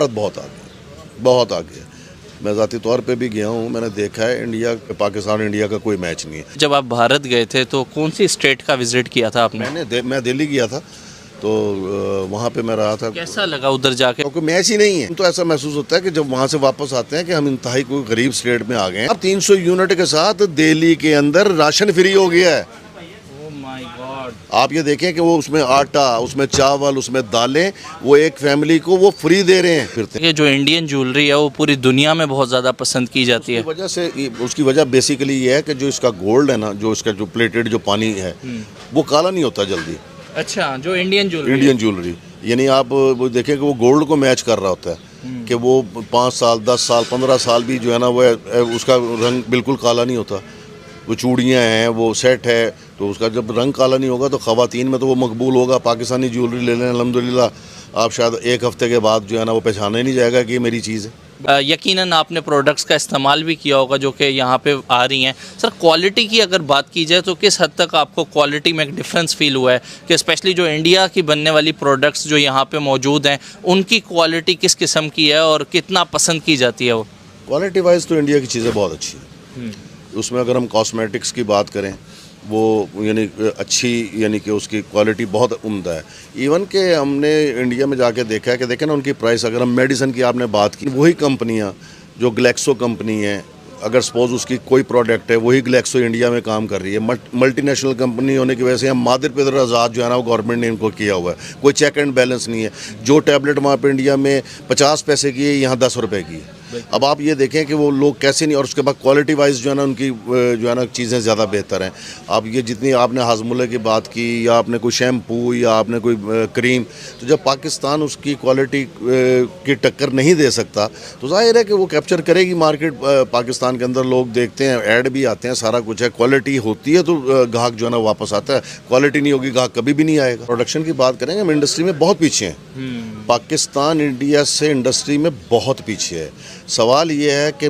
भारत बहुत आगे, बहुत आगे है। मैं ज़ाती तौर पे भी गया हूँ, मैंने देखा है इंडिया पाकिस्तान इंडिया का कोई मैच नहीं है। जब आप भारत गए थे तो कौन सी स्टेट का विजिट किया था आपने? मैं दिल्ली गया था, तो वहाँ पे मैं रहा था। कैसा लगा उधर जाके? कोई मैच ही नहीं है, तो ऐसा महसूस होता है कि जब वहाँ से वापस आते हैं कि हम इंतहाई कोई गरीब स्टेट में आ गए हैं। अब 300 यूनिट के साथ दिल्ली के अंदर राशन फ्री हो गया है। आप ये देखें कि वो उसमें आटा, उसमें चावल, उसमें दालें, वो एक फैमिली को वो फ्री दे रहे हैं। फिर ये जो इंडियन ज्वेलरी है वो पूरी दुनिया में बहुत ज़्यादा पसंद की जाती है। उसकी वजह बेसिकली ये है कि जो इसका गोल्ड है ना, जो इसका जो प्लेटेड जो पानी है वो काला नहीं होता जल्दी। अच्छा, जो इंडियन ज्वेलरी यानी आप वो देखें कि वो गोल्ड को मैच कर रहा होता है कि वो 5 साल 10 साल 15 साल भी जो है ना वो उसका रंग बिल्कुल काला नहीं होता। वो चूड़ियाँ हैं, वो सेट है, तो उसका जब रंग काला नहीं होगा तो ख़वातीन में तो वो मकबूल होगा। पाकिस्तानी ज्वेलरी ले लें अल्हम्दुलिल्लाह, आप शायद एक हफ़्ते के बाद जो है ना वो पहचाना ही नहीं जाएगा कि ये मेरी चीज़ है। यकीनन आपने प्रोडक्ट्स का इस्तेमाल भी किया होगा जो कि यहाँ पे आ रही हैं। सर, क्वालिटी की अगर बात की जाए तो किस हद तक आपको क्वालिटी में एक डिफरेंस फील हुआ है कि स्पेशली जो इंडिया की बनने वाली प्रोडक्ट्स जो यहाँ पे मौजूद हैं उनकी क्वालिटी किस किस्म की है और कितना पसंद की जाती है? वो क्वालिटी वाइज तो इंडिया की चीज़ें बहुत अच्छी हैं। उसमें अगर हम कॉस्मेटिक्स की बात करें, वो यानी अच्छी, यानी कि उसकी क्वालिटी बहुत उम्दा है। इवन के हमने इंडिया में जाके देखा है कि देखें ना उनकी प्राइस, अगर हम मेडिसिन की आपने बात की, वही कंपनियां जो ग्लेक्सो कंपनी है, अगर सपोज उसकी कोई प्रोडक्ट है, वही ग्लेक्सो इंडिया में काम कर रही है। मल्टीनेशनल कंपनी होने की वजह से हम मादिर पेदर आज़ाद जो है ना वो गवर्नमेंट ने इनको किया हुआ है, कोई चेक एंड बैलेंस नहीं है। जो टैबलेट वहाँ पे इंडिया में 50 पैसे की है, यहाँ 10 रुपये की है। अब आप ये देखें कि वो लोग कैसे नहीं, और उसके बाद क्वालिटी वाइज जो है ना उनकी जो है ना चीज़ें ज़्यादा बेहतर हैं। आप ये जितनी आपने हाजमुल्ला की बात की, या आपने कोई शैम्पू, या आपने कोई क्रीम, तो जब पाकिस्तान उसकी क्वालिटी की टक्कर नहीं दे सकता तो जाहिर है कि वो कैप्चर करेगी मार्केट। पाकिस्तान के अंदर लोग देखते हैं, ऐड भी आते हैं, सारा कुछ है। क्वालिटी होती है तो ग्राहक जो है ना वापस आता है, क्वालिटी नहीं होगी ग्राहक कभी भी नहीं आएगा। प्रोडक्शन की बात करेंगे, हम इंडस्ट्री में बहुत पीछे हैं। पाकिस्तान इंडिया से इंडस्ट्री में बहुत पीछे है। सवाल ये है कि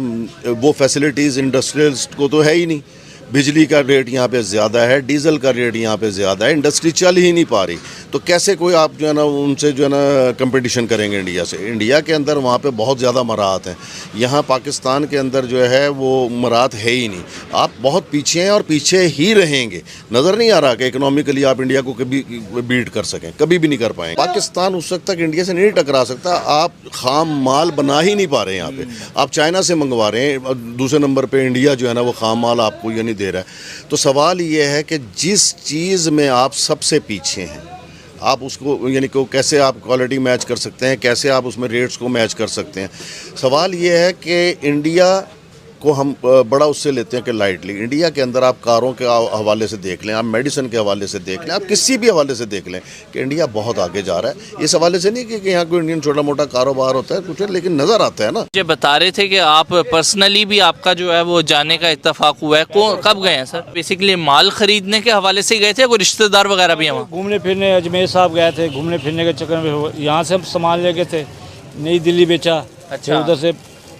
वो फैसिलिटीज़ इंडस्ट्रियलिस्ट को तो है ही नहीं। बिजली का रेट यहाँ पे ज़्यादा है, डीजल का रेट यहाँ पे ज़्यादा है, इंडस्ट्री चल ही नहीं पा रही, तो कैसे कोई आप जो है ना उनसे जो है ना कंपटीशन करेंगे इंडिया से। इंडिया के अंदर वहाँ पे बहुत ज़्यादा मराहत हैं, यहाँ पाकिस्तान के अंदर जो है वो मराहत है ही नहीं। आप बहुत पीछे हैं और पीछे ही रहेंगे। नज़र नहीं आ रहा कि इकोनॉमिकली आप इंडिया को कभी बीट कर सकें, कभी भी नहीं कर पाएंगे। पाकिस्तान उस वक्त तक इंडिया से नहीं टकरा सकता। आप खाम माल बना ही नहीं पा रहे हैं यहाँ पे, आप चाइना से मंगवा रहे हैं, दूसरे नंबर पर इंडिया जो है ना वो खाम माल आपको यानी दे रहा है। तो सवाल ये है कि जिस चीज़ में आप सबसे पीछे हैं, आप उसको यानी कि कैसे आप क्वालिटी मैच कर सकते हैं, कैसे आप उसमें रेट्स को मैच कर सकते हैं। सवाल ये है कि इंडिया को हम बड़ा उससे लेते हैं कि लाइटली। इंडिया के अंदर आप कारों के हवाले से देख लें, आप मेडिसिन के हवाले से देख लें, आप किसी भी हवाले से देख लें कि इंडिया बहुत आगे जा रहा है। इस हवाले से नहीं कि यहाँ कोई इंडियन छोटा मोटा कारोबार होता है कुछ है, लेकिन नज़र आता है ना। मुझे बता रहे थे कि आप पर्सनली भी आपका जो है वो जाने का इत्तेफाक हुआ है। कब गए हैं सर? बेसिकली माल खरीदने के हवाले से गए थे, कोई रिश्तेदार वगैरह भी हैं वहाँ? घूमने फिरने अजमेर साहब गए थे, घूमने फिरने के चक्कर में यहाँ से हम सामान ले गए थे, नई दिल्ली बेचा। अच्छा। उधर से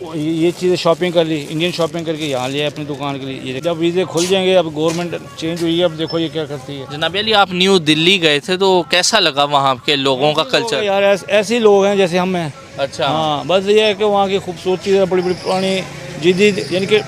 ये चीज़ें शॉपिंग कर ली, इंडियन शॉपिंग करके यहाँ लिया अपनी दुकान के लिए। जब वीज़े खुल जाएंगे, अब गवर्नमेंट चेंज हुई है, अब देखो ये क्या करती है। जनाब अली, आप न्यू दिल्ली गए थे तो कैसा लगा वहाँ के लोगों का कल्चर? यार ऐसे ही लोग हैं जैसे हम हैं। अच्छा। हाँ, बस ये है कि वहाँ की खूबसूरती, बड़ी बड़ी पुरानी जदीद यानी कि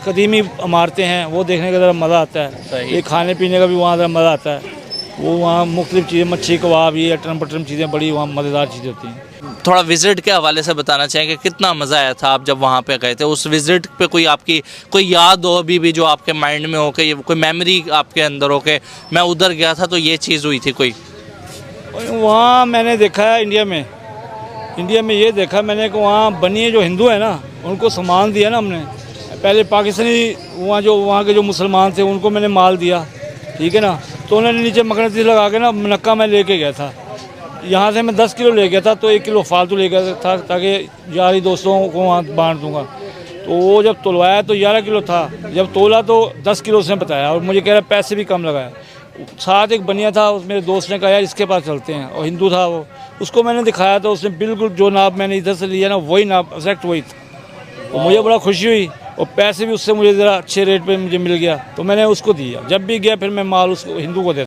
कदीमी इमारतें हैं, वो देखने का ज़रा मज़ा आता है। ये खाने पीने का भी वहाँ ज़रा मज़ा आता है। वो वहाँ मुख्तलिफ चीज़ें, मच्छी कबाब, ये अटरम पटरम चीज़ें, बड़ी वहाँ मज़ेदार चीज़ें होती हैं। थोड़ा विज़िट के हवाले से बताना चाहेंगे, कितना मज़ा आया था आप जब वहाँ पे गए थे? उस विज़िट पे कोई आपकी कोई याद हो अभी भी जो आपके माइंड में हो के, कोई मेमोरी आपके अंदर हो के मैं उधर गया था तो ये चीज़ हुई थी कोई? वहाँ मैंने देखा है इंडिया में ये देखा मैंने कि वहाँ बनिए जो हिंदू है ना, उनको सामान दिया ना हमने। पहले पाकिस्तानी वहाँ के जो मुसलमान थे उनको मैंने माल दिया, ठीक है ना, तो उन्होंने नीचे मकनतीस लगा के ना मनक्का में लेके गया था। यहाँ से मैं 10 किलो ले गया था, तो 1 किलो फालतू ले गया था ताकि यारी दोस्तों को वहाँ बांट दूँगा। तो वो जब तोलवाया तो 11 किलो था, जब तोला तो 10 किलो उसने बताया, और मुझे कह रहा पैसे भी कम लगाया। साथ एक बनिया था, उस मेरे दोस्त ने कहा यार इसके पास चलते हैं, और हिंदू था वो, उसको मैंने दिखाया तो उसने बिल्कुल जो नाप मैंने इधर से लिया ना वही नाप एक्जैक्ट वही था। तो मुझे बड़ा खुशी हुई, और पैसे भी उससे मुझे ज़रा अच्छे रेट पे मुझे मिल गया, तो मैंने उसको दिया। जब भी गया फिर मैं माल उसको हिंदू को देता।